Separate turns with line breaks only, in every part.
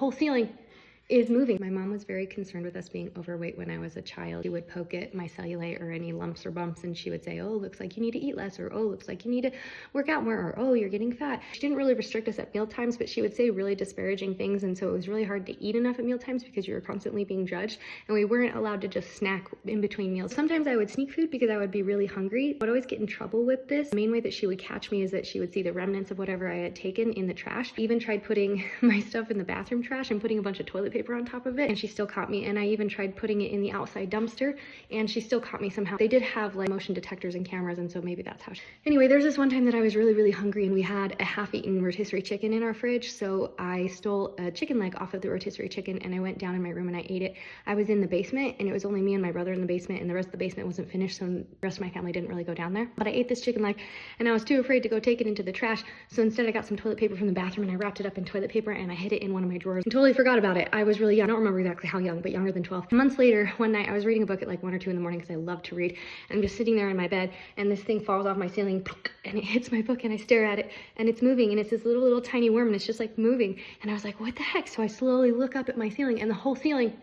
whole ceiling is moving. My mom was very concerned with us being overweight when I was a child. She would poke at my cellulite or any lumps or bumps, and she would say, oh, looks like you need to eat less, or oh, looks like you need to work out more, or oh, you're getting fat. She didn't really restrict us at meal times, but she would say really disparaging things, and so it was really hard to eat enough at meal times because you were constantly being judged, and we weren't allowed to just snack in between meals. Sometimes I would sneak food because I would be really hungry. I would always get in trouble with this. The main way that she would catch me is that she would see the remnants of whatever I had taken in the trash. I even tried putting my stuff in the bathroom trash and putting a bunch of toilet paper on top of it, and she still caught me. And I even tried putting it in the outside dumpster, and she still caught me somehow. They did have like motion detectors and cameras, and so maybe that's how anyway, there's this one time that I was really hungry, and we had a half-eaten rotisserie chicken in our fridge, so I stole a chicken leg off of the rotisserie chicken, and I went down in my room and I ate it. I was in the basement, and it was only me and my brother in the basement, and the rest of the basement wasn't finished, so the rest of my family didn't really go down there. But I ate this chicken leg, and I was too afraid to go take it into the trash, so instead I got some toilet paper from the bathroom, and I wrapped it up in toilet paper, and I hid it in one of my drawers and totally forgot about it. I was really young. I don't remember exactly how young, but younger than 12. Months later, one night I was reading a book at like 1 or 2 in the morning because I love to read, and I'm just sitting there in my bed, and this thing falls off my ceiling and it hits my book, and I stare at it, and it's moving, and it's this little tiny worm, and it's just like moving, and I was like, what the heck? So I slowly look up at my ceiling, and the whole ceiling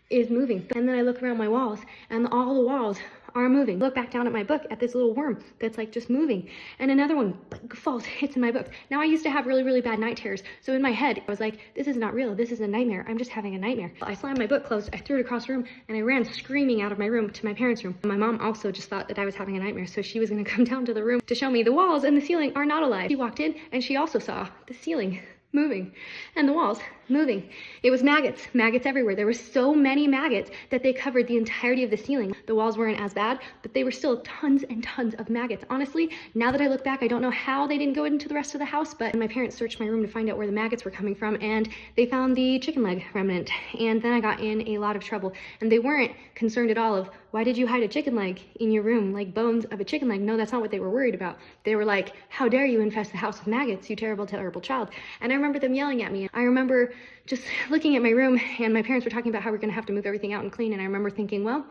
is moving. And then I look around my walls, and all the walls are moving. Look back down at my book at this little worm that's like just moving, and another one falls, hits in my book. Now I used to have really bad night terrors, so in my head I was like, this is not real, this is a nightmare, I'm just having a nightmare. I slammed my book closed, I threw it across the room, and I ran screaming out of my room to my parents' room. My mom also just thought that I was having a nightmare, so she was gonna come down to the room to show me the walls and the ceiling are not alive. She walked in, and she also saw the ceiling moving and the walls moving. It was maggots everywhere. There were so many maggots that they covered the entirety of the ceiling. The walls weren't as bad, but they were still tons and tons of maggots. Honestly, now that I look back, I don't know how they didn't go into the rest of the house, but my parents searched my room to find out where the maggots were coming from, and they found the chicken leg remnant. And then I got in a lot of trouble, and they weren't concerned at all of, why did you hide a chicken leg in your room, like bones of a chicken leg? No, that's not what they were worried about. They were like, how dare you infest the house with maggots, you terrible child. And I remember them yelling at me. I remember just looking at my room, and my parents were talking about how we're gonna have to move everything out and clean, and I remember thinking, well,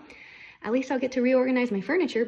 at least I'll get to reorganize my furniture.